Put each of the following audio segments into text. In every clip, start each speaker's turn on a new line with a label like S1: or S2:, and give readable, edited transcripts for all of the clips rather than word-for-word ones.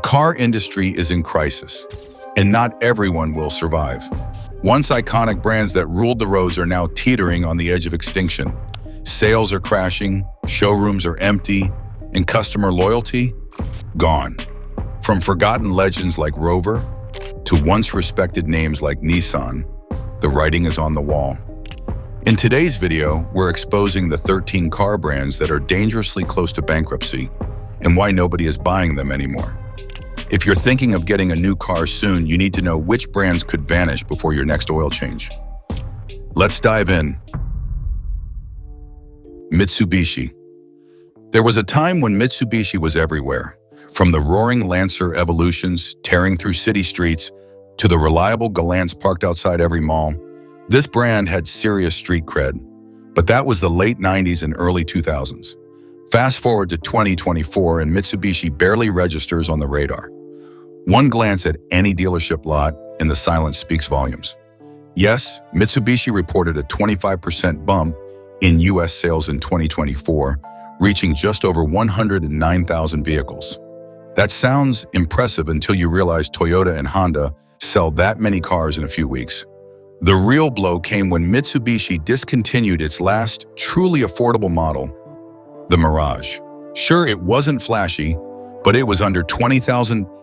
S1: car industry is in crisis, and not everyone will survive. Once iconic brands that ruled the roads are now teetering on the edge of extinction. Sales are crashing, showrooms are empty, and customer loyalty? Gone. From forgotten legends like Rover to once respected names like Nissan, the writing is on the wall. In today's video, we're exposing the 13 car brands that are dangerously close to bankruptcy and why nobody is buying them anymore. If you're thinking of getting a new car soon, you need to know which brands could vanish before your next oil change. Let's dive in. Mitsubishi. There was a time when Mitsubishi was everywhere, from the roaring Lancer Evolutions tearing through city streets to the reliable Gallants parked outside every mall. This brand had serious street cred, but that was the late 90s and early 2000s. Fast forward to 2024 and Mitsubishi barely registers on the radar. One glance at any dealership lot and the silence speaks volumes. Yes, Mitsubishi reported a 25% bump in US sales in 2024, reaching just over 109,000 vehicles. That sounds impressive until you realize Toyota and Honda sell that many cars in a few weeks. The real blow came when Mitsubishi discontinued its last truly affordable model, the Mirage. Sure, it wasn't flashy, but it was under $20,000,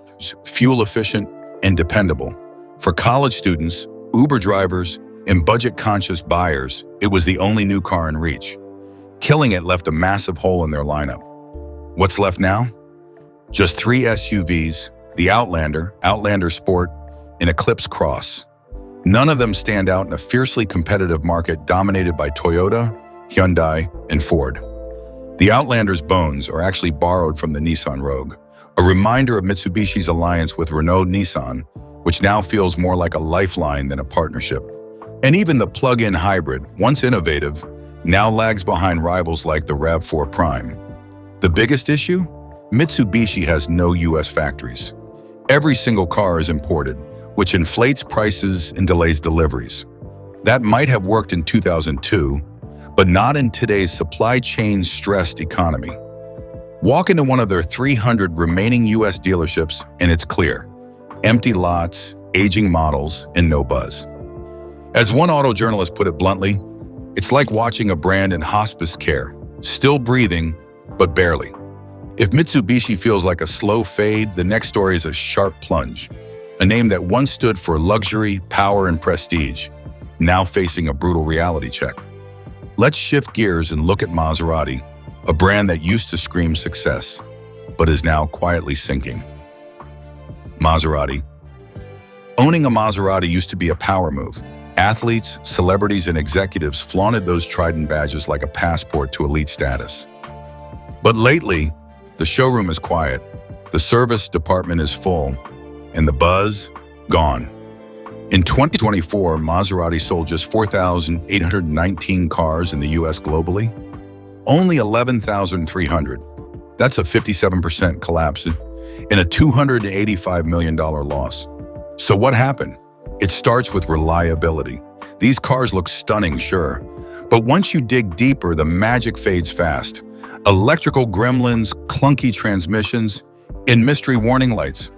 S1: fuel efficient and dependable. For college students, Uber drivers, and budget-conscious buyers, it was the only new car in reach. Killing it left a massive hole in their lineup. What's left now? Just 3 SUVs, the Outlander, Outlander Sport, and Eclipse Cross. None of them stand out in a fiercely competitive market dominated by Toyota, Hyundai, and Ford. The Outlander's bones are actually borrowed from the Nissan Rogue, a reminder of Mitsubishi's alliance with Renault-Nissan, which now feels more like a lifeline than a partnership. And even the plug-in hybrid, once innovative, now lags behind rivals like the RAV4 Prime. The biggest issue? Mitsubishi has no US factories. Every single car is imported, which inflates prices and delays deliveries. That might have worked in 2002, but not in today's supply chain-stressed economy. Walk into one of their 300 remaining US dealerships and it's clear. Empty lots, aging models, and no buzz. As one auto journalist put it bluntly, it's like watching a brand in hospice care, still breathing, but barely. If Mitsubishi feels like a slow fade, the next story is a sharp plunge. A name that once stood for luxury, power, and prestige, now facing a brutal reality check. Let's shift gears and look at Maserati, a brand that used to scream success, but is now quietly sinking. Maserati. Owning a Maserati used to be a power move. Athletes, celebrities, and executives flaunted those trident badges like a passport to elite status. But lately, the showroom is quiet, the service department is full, and the buzz, gone. In 2024, Maserati sold just 4,819 cars in the US globally. Only 11,300. That's a 57% collapse and a $285 million loss. So what happened? It starts with reliability. These cars look stunning, sure, but once you dig deeper, the magic fades fast. Electrical gremlins, clunky transmissions, and mystery warning lights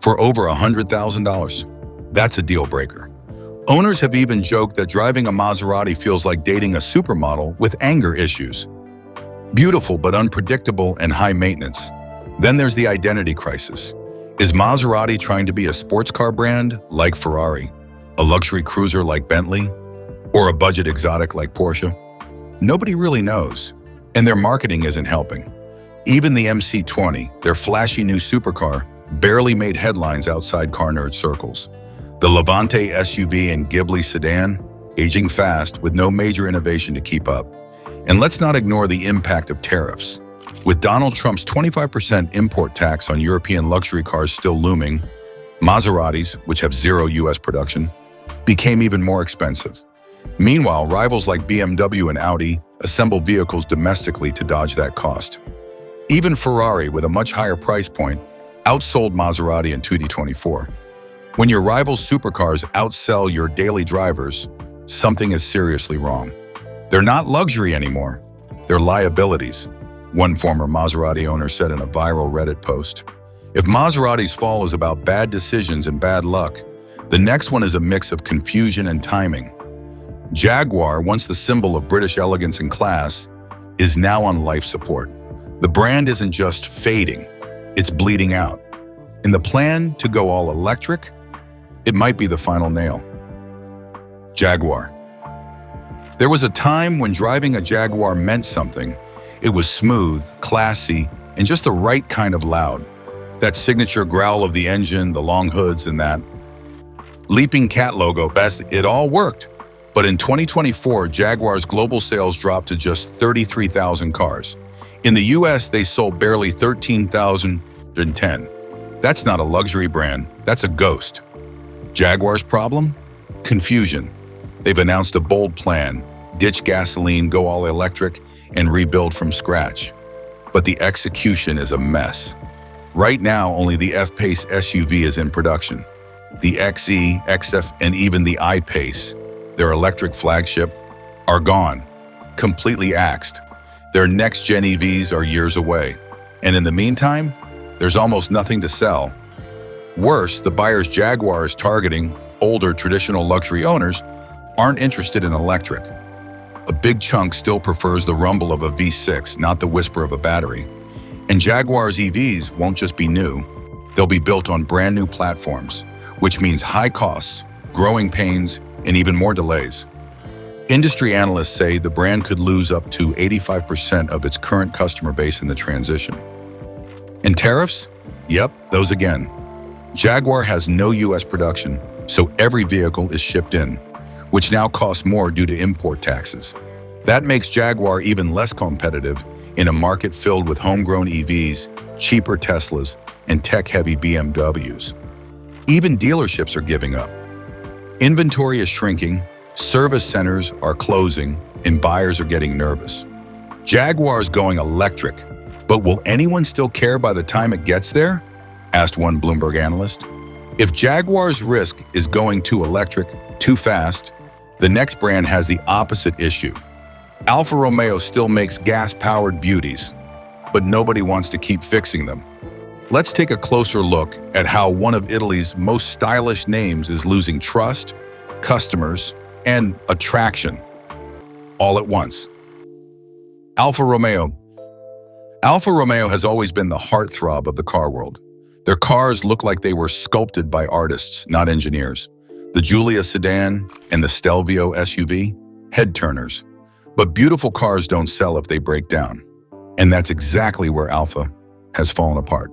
S1: for over $100,000. That's a deal breaker. Owners have even joked that driving a Maserati feels like dating a supermodel with anger issues. Beautiful but unpredictable and high maintenance. Then there's the identity crisis. Is Maserati trying to be a sports car brand like Ferrari, a luxury cruiser like Bentley, or a budget exotic like Porsche? Nobody really knows, and their marketing isn't helping. Even the MC20, their flashy new supercar, barely made headlines outside car nerd circles. The Levante SUV and Ghibli sedan, aging fast with no major innovation to keep up. And let's not ignore the impact of tariffs. With Donald Trump's 25% import tax on European luxury cars still looming, Maseratis, which have zero US production, became even more expensive. Meanwhile, rivals like BMW and Audi assemble vehicles domestically to dodge that cost. Even Ferrari, with a much higher price point, outsold Maserati in 2024. When your rival supercars outsell your daily drivers, something is seriously wrong. They're not luxury anymore, they're liabilities, one former Maserati owner said in a viral Reddit post. If Maserati's fall is about bad decisions and bad luck, the next one is a mix of confusion and timing. Jaguar, once the symbol of British elegance and class, is now on life support. The brand isn't just fading, it's bleeding out. In the plan to go all electric, it might be the final nail. Jaguar. There was a time when driving a Jaguar meant something. It was smooth, classy, and just the right kind of loud. That signature growl of the engine, the long hoods, and that leaping cat logo, it all worked. But in 2024, Jaguar's global sales dropped to just 33,000 cars. In the US, they sold barely 13,010. That's not a luxury brand, that's a ghost. Jaguar's problem? Confusion. They've announced a bold plan: ditch gasoline, go all electric, and rebuild from scratch. But the execution is a mess. Right now, only the F-Pace SUV is in production. The XE, XF, and even the I-Pace, their electric flagship, are gone, completely axed. Their next-gen EVs are years away. And in the meantime, there's almost nothing to sell. Worse, the buyers Jaguar is targeting, older traditional luxury owners, aren't interested in electric. A big chunk still prefers the rumble of a V6, not the whisper of a battery. And Jaguar's EVs won't just be new, they'll be built on brand new platforms, which means high costs, growing pains, and even more delays. Industry analysts say the brand could lose up to 85% of its current customer base in the transition. And tariffs? Yep, those again. Jaguar has no US production, so every vehicle is shipped in, which now costs more due to import taxes. That makes Jaguar even less competitive in a market filled with homegrown EVs, cheaper Teslas, and tech-heavy BMWs. Even dealerships are giving up. Inventory is shrinking, service centers are closing, and buyers are getting nervous. Jaguar is going electric, but will anyone still care by the time it gets there? Asked one Bloomberg analyst. If Jaguar's risk is going too electric, too fast, the next brand has the opposite issue. Alfa Romeo still makes gas-powered beauties, but nobody wants to keep fixing them. Let's take a closer look at how one of Italy's most stylish names is losing trust, customers, and attraction all at once. Alfa Romeo. Alfa Romeo has always been the heartthrob of the car world. Their cars look like they were sculpted by artists, not engineers. The Giulia sedan and the Stelvio SUV, head-turners. But beautiful cars don't sell if they break down. And that's exactly where Alfa has fallen apart.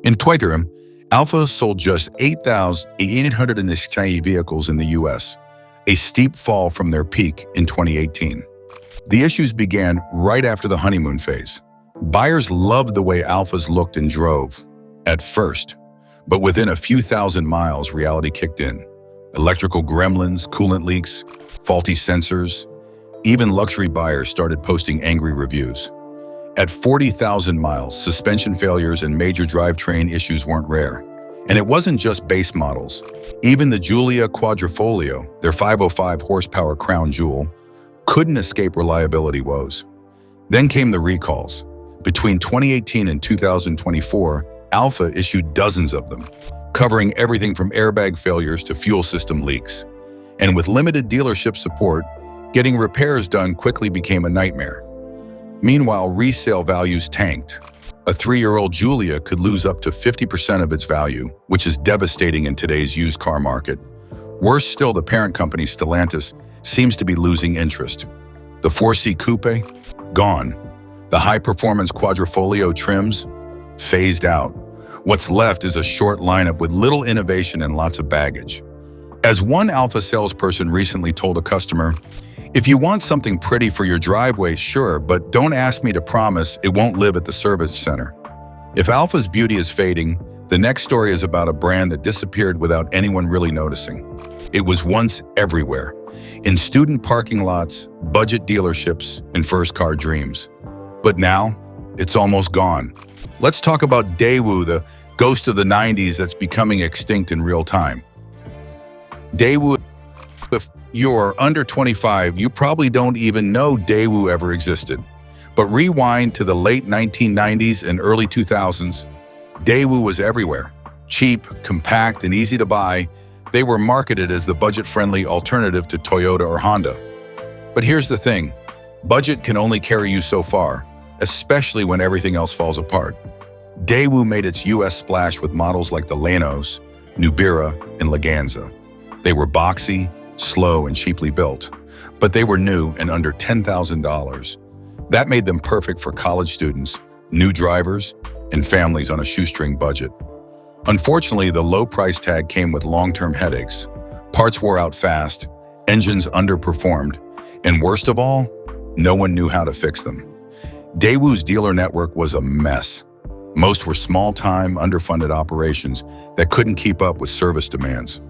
S1: In teetering, Alfa sold just 8,860 vehicles in the US, a steep fall from their peak in 2018. The issues began right after the honeymoon phase. Buyers loved the way Alfas looked and drove, at first. But within a few thousand miles, reality kicked in. Electrical gremlins, coolant leaks, faulty sensors. Even luxury buyers started posting angry reviews. At 40,000 miles, suspension failures and major drivetrain issues weren't rare. And it wasn't just base models. Even the Giulia Quadrifoglio, their 505 horsepower crown jewel, couldn't escape reliability woes. Then came the recalls. Between 2018 and 2024, Alfa issued dozens of them, covering everything from airbag failures to fuel system leaks. And with limited dealership support, getting repairs done quickly became a nightmare. Meanwhile, resale values tanked. A 3-year-old Giulia could lose up to 50% of its value, which is devastating in today's used car market. Worse still, the parent company, Stellantis, seems to be losing interest. The 4C Coupe? Gone. The high-performance Quadrifoglio trims? Phased out. What's left is a short lineup with little innovation and lots of baggage. As one Alfa salesperson recently told a customer, "If you want something pretty for your driveway, sure, but don't ask me to promise it won't live at the service center." If Alfa's beauty is fading, the next story is about a brand that disappeared without anyone really noticing. It was once everywhere, in student parking lots, budget dealerships, and first-car dreams. But now, it's almost gone. Let's talk about Daewoo, the ghost of the 90s that's becoming extinct in real time. Daewoo. If you're under 25, you probably don't even know Daewoo ever existed. But rewind to the late 1990s and early 2000s, Daewoo was everywhere. Cheap, compact, and easy to buy, they were marketed as the budget-friendly alternative to Toyota or Honda. But here's the thing, budget can only carry you so far, especially when everything else falls apart. Daewoo made its US splash with models like the Lanos, Nubira, and Leganza. They were boxy, slow, and cheaply built, but they were new and under $10,000. That made them perfect for college students, new drivers, and families on a shoestring budget. Unfortunately, the low price tag came with long-term headaches. Parts wore out fast, engines underperformed, and worst of all, no one knew how to fix them. Daewoo's dealer network was a mess. Most were small-time, underfunded operations that couldn't keep up with service demands.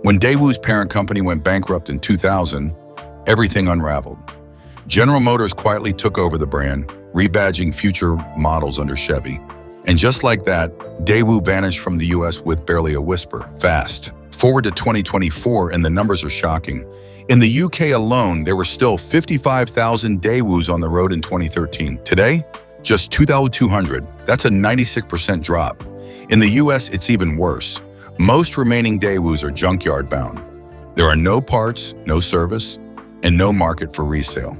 S1: When Daewoo's parent company went bankrupt in 2000, everything unraveled. General Motors quietly took over the brand, rebadging future models under Chevy. And just like that, Daewoo vanished from the US with barely a whisper, fast. Forward to 2024 and the numbers are shocking. In the UK alone, there were still 55,000 Daewoos on the road in 2013. Today, just 2,200. That's a 96% drop. In the US, it's even worse. Most remaining Daewoos are junkyard bound. There are no parts, no service, and no market for resale.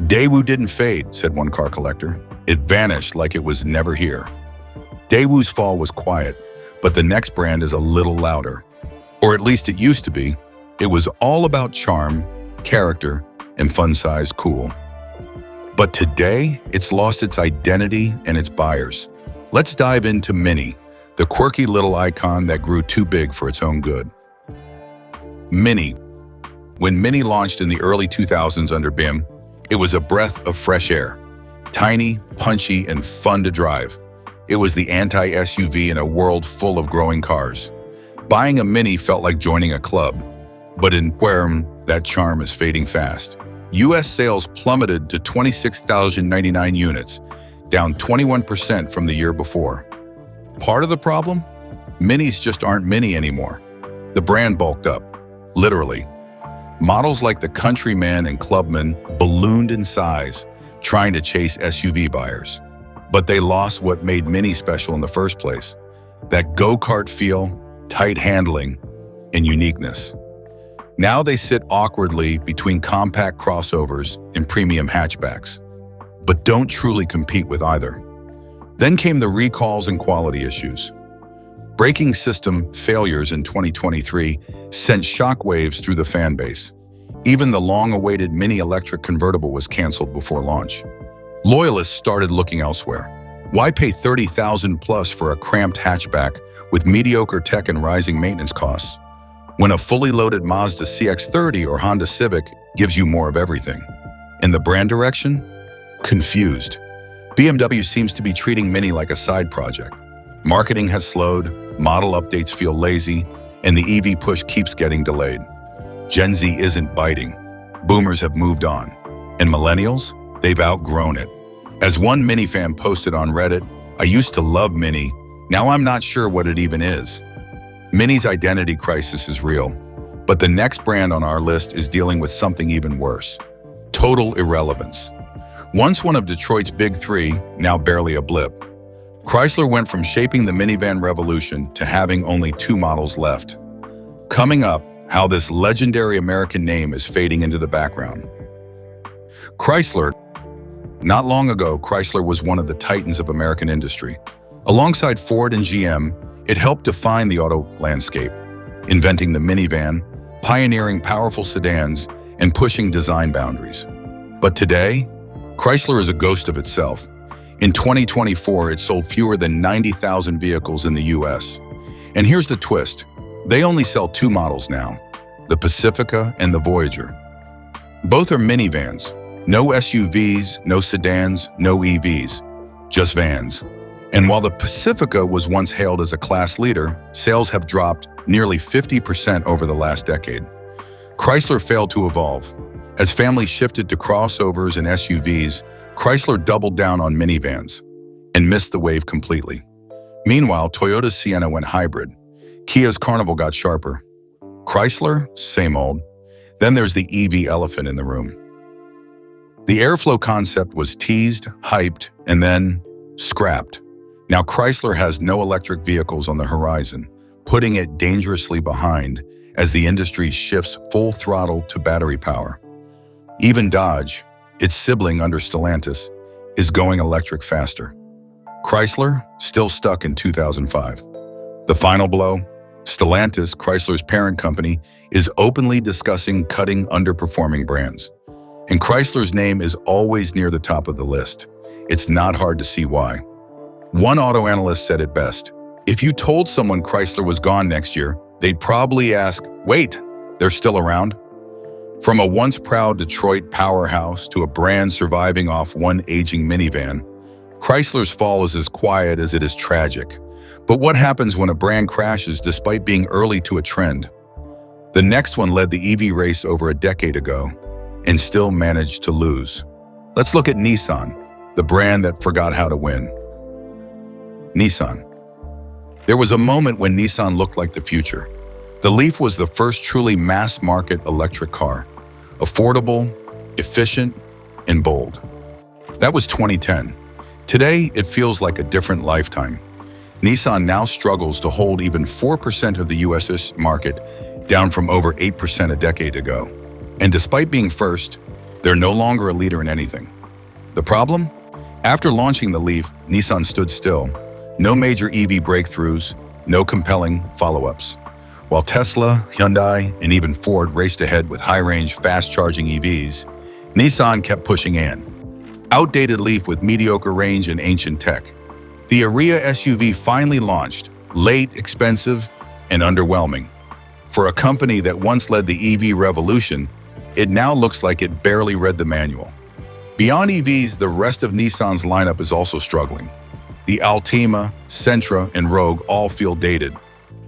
S1: Daewoo didn't fade, said one car collector. It vanished like it was never here. Daewoo's fall was quiet, but the next brand is a little louder. Or at least it used to be. It was all about charm, character, and fun-sized cool. But today, it's lost its identity and its buyers. Let's dive into Mini, the quirky little icon that grew too big for its own good. Mini. When Mini launched in the early 2000s under BIM, it was a breath of fresh air. Tiny, punchy, and fun to drive. It was the anti-SUV in a world full of growing cars. Buying a Mini felt like joining a club. But in Puerm, that charm is fading fast. US sales plummeted to 26,099 units, down 21% from the year before. Part of the problem? Minis just aren't Mini anymore. The brand bulked up, literally. Models like the Countryman and Clubman ballooned in size, trying to chase SUV buyers. But they lost what made Mini special in the first place. That go-kart feel, tight handling, and uniqueness. Now they sit awkwardly between compact crossovers and premium hatchbacks, but don't truly compete with either. Then came the recalls and quality issues. Braking system failures in 2023 sent shockwaves through the fan base. Even the long-awaited Mini electric convertible was canceled before launch. Loyalists started looking elsewhere. Why pay $30,000 plus for a cramped hatchback with mediocre tech and rising maintenance costs, when a fully loaded Mazda CX-30 or Honda Civic gives you more of everything? In the brand direction? Confused. BMW seems to be treating Mini like a side project. Marketing has slowed, model updates feel lazy, and the EV push keeps getting delayed. Gen Z isn't biting. Boomers have moved on. And millennials? They've outgrown it. As one Mini fan posted on Reddit, "I used to love Mini, now I'm not sure what it even is." Mini's identity crisis is real, but the next brand on our list is dealing with something even worse: total irrelevance. Once one of Detroit's big three, now barely a blip. Chrysler went from shaping the minivan revolution to having only 2 models left. Coming up, how this legendary American name is fading into the background. Chrysler. Not long ago, Chrysler was one of the titans of American industry. Alongside Ford and GM, it helped define the auto landscape, inventing the minivan, pioneering powerful sedans, and pushing design boundaries. But today, Chrysler is a ghost of itself. In 2024, it sold fewer than 90,000 vehicles in the US. And here's the twist. They only sell 2 models now, the Pacifica and the Voyager. Both are minivans. No SUVs, no sedans, no EVs, just vans. And while the Pacifica was once hailed as a class leader, sales have dropped nearly 50% over the last decade. Chrysler failed to evolve. As families shifted to crossovers and SUVs, Chrysler doubled down on minivans and missed the wave completely. Meanwhile, Toyota's Sienna went hybrid. Kia's Carnival got sharper. Chrysler, same old. Then there's the EV elephant in the room. The Airflow concept was teased, hyped, and then scrapped. Now Chrysler has no electric vehicles on the horizon, putting it dangerously behind as the industry shifts full throttle to battery power. Even Dodge, its sibling under Stellantis, is going electric faster. Chrysler, still stuck in 2005. The final blow? Stellantis, Chrysler's parent company, is openly discussing cutting underperforming brands. And Chrysler's name is always near the top of the list. It's not hard to see why. One auto analyst said it best: if you told someone Chrysler was gone next year, they'd probably ask, wait, they're still around? From a once proud Detroit powerhouse to a brand surviving off one aging minivan, Chrysler's fall is as quiet as it is tragic. But what happens when a brand crashes despite being early to a trend? The next one led the EV race over a decade ago and still managed to lose. Let's look at Nissan, the brand that forgot how to win. Nissan. There was a moment when Nissan looked like the future. The Leaf was the first truly mass-market electric car, affordable, efficient, and bold. That was 2010. Today, it feels like a different lifetime. Nissan now struggles to hold even 4% of the US market, down from over 8% a decade ago. And despite being first, they're no longer a leader in anything. The problem? After launching the Leaf, Nissan stood still. No major EV breakthroughs, no compelling follow-ups. While Tesla, Hyundai, and even Ford raced ahead with high-range, fast-charging EVs, Nissan kept pushing in. Outdated Leaf with mediocre range and ancient tech. The Ariya SUV finally launched, late, expensive, and underwhelming. For a company that once led the EV revolution, it now looks like it barely read the manual. Beyond EVs, the rest of Nissan's lineup is also struggling. The Altima, Sentra, and Rogue all feel dated.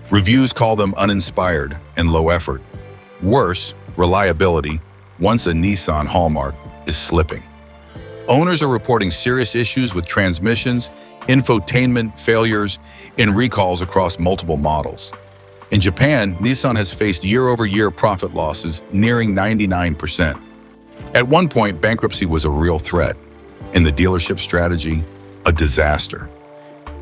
S1: Reviews call them uninspired and low effort. Worse, reliability, once a Nissan hallmark, is slipping. Owners are reporting serious issues with transmissions, infotainment failures, and recalls across multiple models. In Japan, Nissan has faced year-over-year profit losses nearing 99%. At one point, bankruptcy was a real threat, and the dealership strategy, a disaster.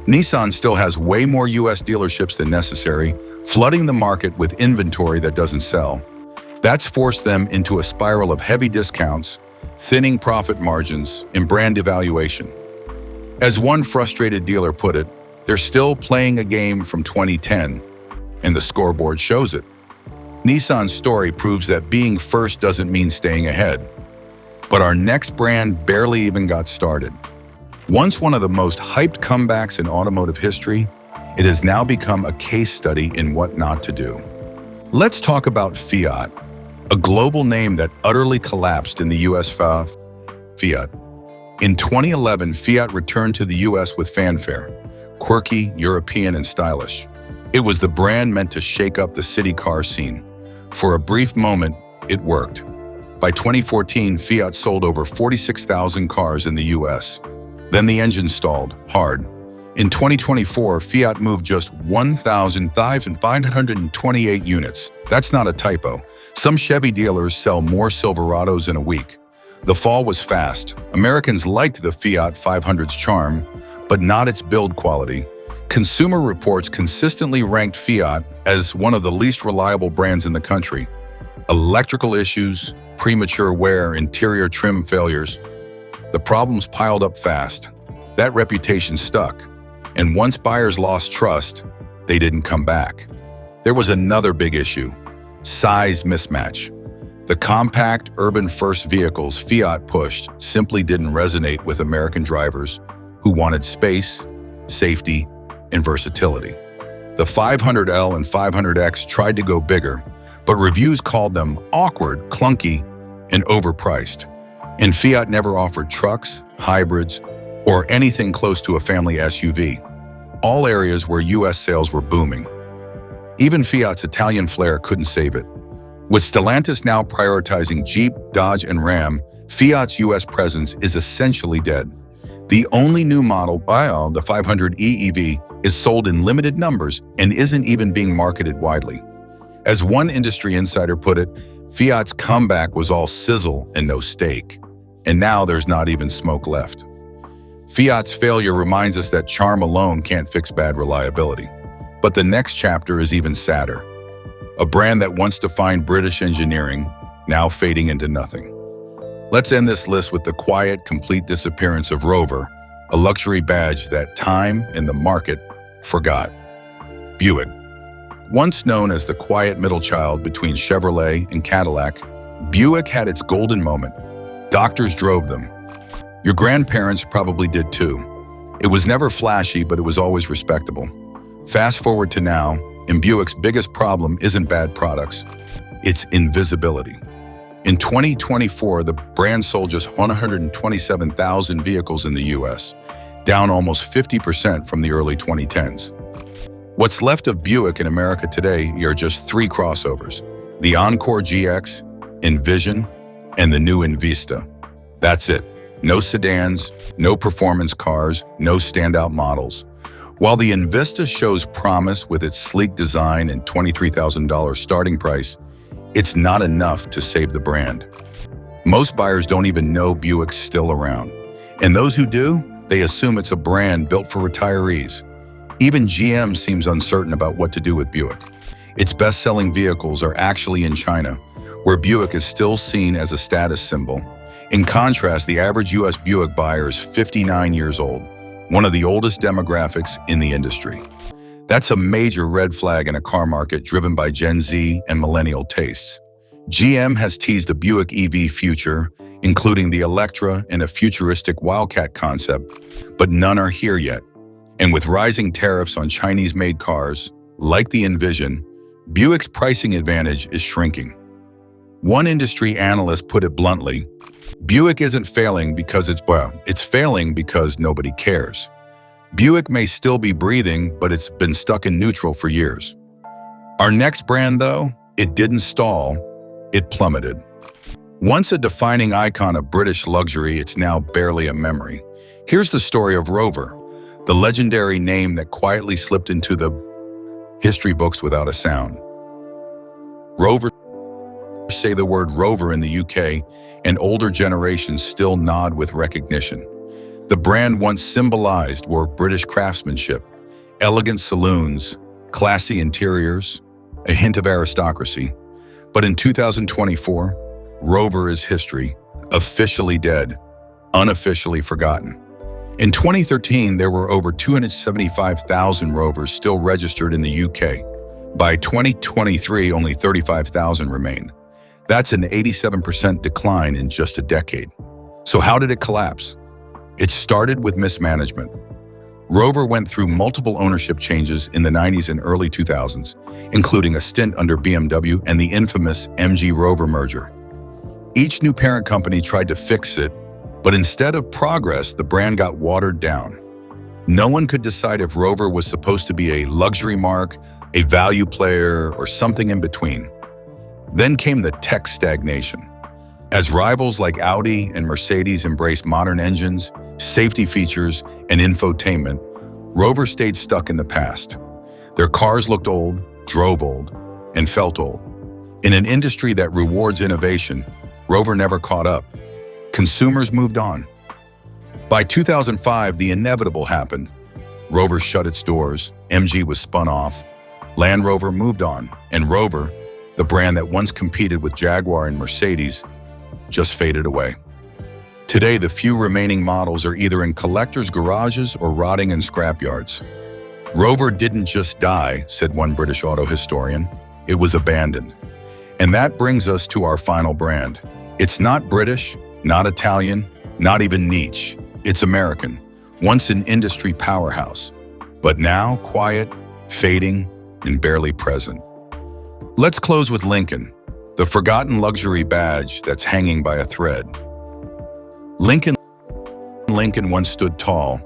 S1: Nissan still has way more US dealerships than necessary, flooding the market with inventory that doesn't sell. That's forced them into a spiral of heavy discounts, thinning profit margins, and brand devaluation. As one frustrated dealer put it, they're still playing a game from 2010, and the scoreboard shows it. Nissan's story proves that being first doesn't mean staying ahead. But our next brand barely even got started. Once one of the most hyped comebacks in automotive history, it has now become a case study in what not to do. Let's talk about Fiat, a global name that utterly collapsed in the US. Fiat. In 2011, Fiat returned to the US with fanfare, quirky, European, and stylish. It was the brand meant to shake up the city car scene. For a brief moment, it worked. By 2014, Fiat sold over 46,000 cars in the US. Then the engine stalled hard. In 2024, Fiat moved just 1,528 units. That's not a typo. Some Chevy dealers sell more Silverados in a week. The fall was fast. Americans liked the Fiat 500's charm, but not its build quality. Consumer Reports consistently ranked Fiat as one of the least reliable brands in the country. Electrical issues, premature wear, interior trim failures. The problems piled up fast. That reputation stuck. And once buyers lost trust, they didn't come back. There was another big issue: size mismatch. The compact, urban-first vehicles Fiat pushed simply didn't resonate with American drivers who wanted space, safety, and versatility. The 500L and 500X tried to go bigger, but reviews called them awkward, clunky, and overpriced. And Fiat never offered trucks, hybrids, or anything close to a family SUV, all areas where US sales were booming. Even Fiat's Italian flair couldn't save it. With Stellantis now prioritizing Jeep, Dodge, and Ram, Fiat's US presence is essentially dead. The only new model, the 500e EV, is sold in limited numbers and isn't even being marketed widely. As one industry insider put it, Fiat's comeback was all sizzle and no steak. And now there's not even smoke left. Fiat's failure reminds us that charm alone can't fix bad reliability. But the next chapter is even sadder. A brand that once defined British engineering, now fading into nothing. Let's end this list with the quiet, complete disappearance of Rover, a luxury badge that time and the market forgot. Buick. Once known as the quiet middle child between Chevrolet and Cadillac, Buick had its golden moment. Doctors drove them. Your grandparents probably did too. It was never flashy, but it was always respectable. Fast forward to now, and Buick's biggest problem isn't bad products, it's invisibility. In 2024, the brand sold just 127,000 vehicles in the US, down almost 50% from the early 2010s. What's left of Buick in America today are just 3 crossovers: the Encore GX, Envision, and the new Envista. That's it. No sedans, no performance cars, no standout models. While the Envista shows promise with its sleek design and $23,000 starting price, it's not enough to save the brand. Most buyers don't even know Buick's still around. And those who do, they assume it's a brand built for retirees. Even GM seems uncertain about what to do with Buick. Its best-selling vehicles are actually in China, where Buick is still seen as a status symbol. In contrast, the average US Buick buyer is 59 years old, one of the oldest demographics in the industry. That's a major red flag in a car market driven by Gen Z and millennial tastes. GM has teased a Buick EV future, including the Electra and a futuristic Wildcat concept, but none are here yet. And with rising tariffs on Chinese-made cars, like the Envision, Buick's pricing advantage is shrinking. One industry analyst put it bluntly: Buick isn't failing because it's failing because nobody cares. Buick may still be breathing, but it's been stuck in neutral for years. Our next brand, though, it didn't stall, it plummeted. Once a defining icon of British luxury, it's now barely a memory. Here's the story of Rover, the legendary name that quietly slipped into the history books without a sound. Rover, say the word Rover in the UK, and older generations still nod with recognition. The brand once symbolized were British craftsmanship, elegant saloons, classy interiors, a hint of aristocracy. But in 2024, Rover is history, officially dead, unofficially forgotten. In 2013, there were over 275,000 Rovers still registered in the UK. By 2023, only 35,000 remained. That's an 87% decline in just a decade. So how did it collapse? It started with mismanagement. Rover went through multiple ownership changes in the 90s and early 2000s, including a stint under BMW and the infamous MG Rover merger. Each new parent company tried to fix it, but instead of progress, the brand got watered down. No one could decide if Rover was supposed to be a luxury mark, a value player, or something in between. Then came the tech stagnation. As rivals like Audi and Mercedes embraced modern engines, safety features, and infotainment, Rover stayed stuck in the past. Their cars looked old, drove old, and felt old. In an industry that rewards innovation, Rover never caught up. Consumers moved on. By 2005, the inevitable happened. Rover shut its doors, MG was spun off, Land Rover moved on, and Rover, the brand that once competed with Jaguar and Mercedes, just faded away. Today, the few remaining models are either in collectors' garages or rotting in scrapyards. Rover didn't just die, said one British auto historian. It was abandoned. And that brings us to our final brand. It's not British, not Italian, not even niche. It's American, once an industry powerhouse, but now quiet, fading, and barely present. Let's close with Lincoln, the forgotten luxury badge that's hanging by a thread. Lincoln once stood tall,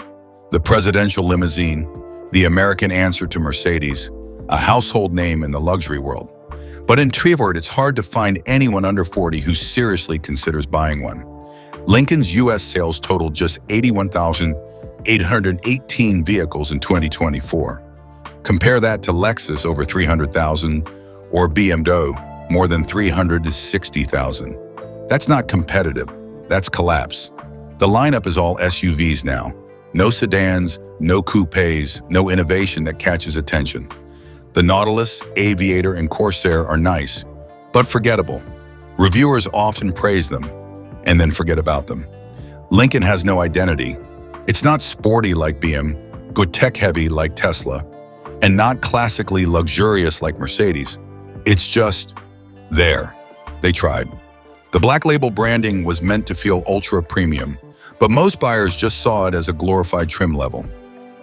S1: the presidential limousine, the American answer to Mercedes, a household name in the luxury world. But in Trevor, it's hard to find anyone under 40 who seriously considers buying one. Lincoln's U.S. sales totaled just 81,818 vehicles in 2024. Compare that to Lexus, over 300,000, or BMW, more than 360,000. That's not competitive, that's collapse. The lineup is all SUVs now, No sedans, no coupes, no innovation that catches attention. The Nautilus, Aviator, and Corsair are nice, but forgettable. Reviewers often praise them, and then forget about them. Lincoln has no identity. It's not sporty like BM, good tech-heavy like Tesla, and not classically luxurious like Mercedes. It's just there. They tried. The black label branding was meant to feel ultra-premium, but most buyers just saw it as a glorified trim level.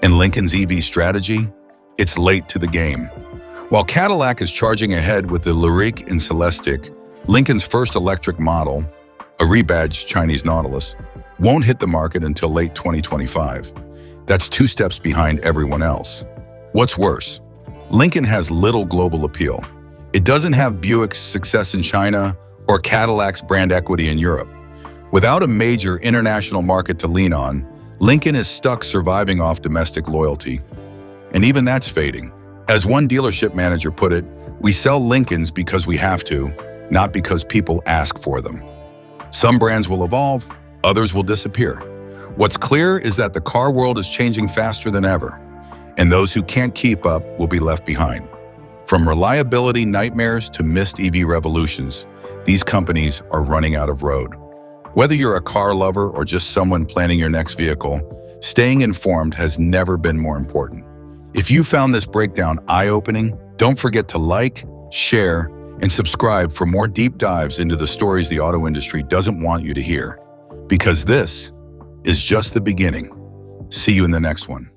S1: In Lincoln's EV strategy, it's late to the game. While Cadillac is charging ahead with the Lyriq and Celestiq, Lincoln's first electric model, a rebadged Chinese Nautilus, won't hit the market until late 2025. That's 2 steps behind everyone else. What's worse, Lincoln has little global appeal. It doesn't have Buick's success in China or Cadillac's brand equity in Europe. Without a major international market to lean on, Lincoln is stuck surviving off domestic loyalty. And even that's fading. As one dealership manager put it, we sell Lincolns because we have to, not because people ask for them. Some brands will evolve, others will disappear. What's clear is that the car world is changing faster than ever, and those who can't keep up will be left behind. From reliability nightmares to missed EV revolutions, these companies are running out of road. Whether you're a car lover or just someone planning your next vehicle, staying informed has never been more important. If you found this breakdown eye-opening, don't forget to like, share, and subscribe for more deep dives into the stories the auto industry doesn't want you to hear. Because this is just the beginning. See you in the next one.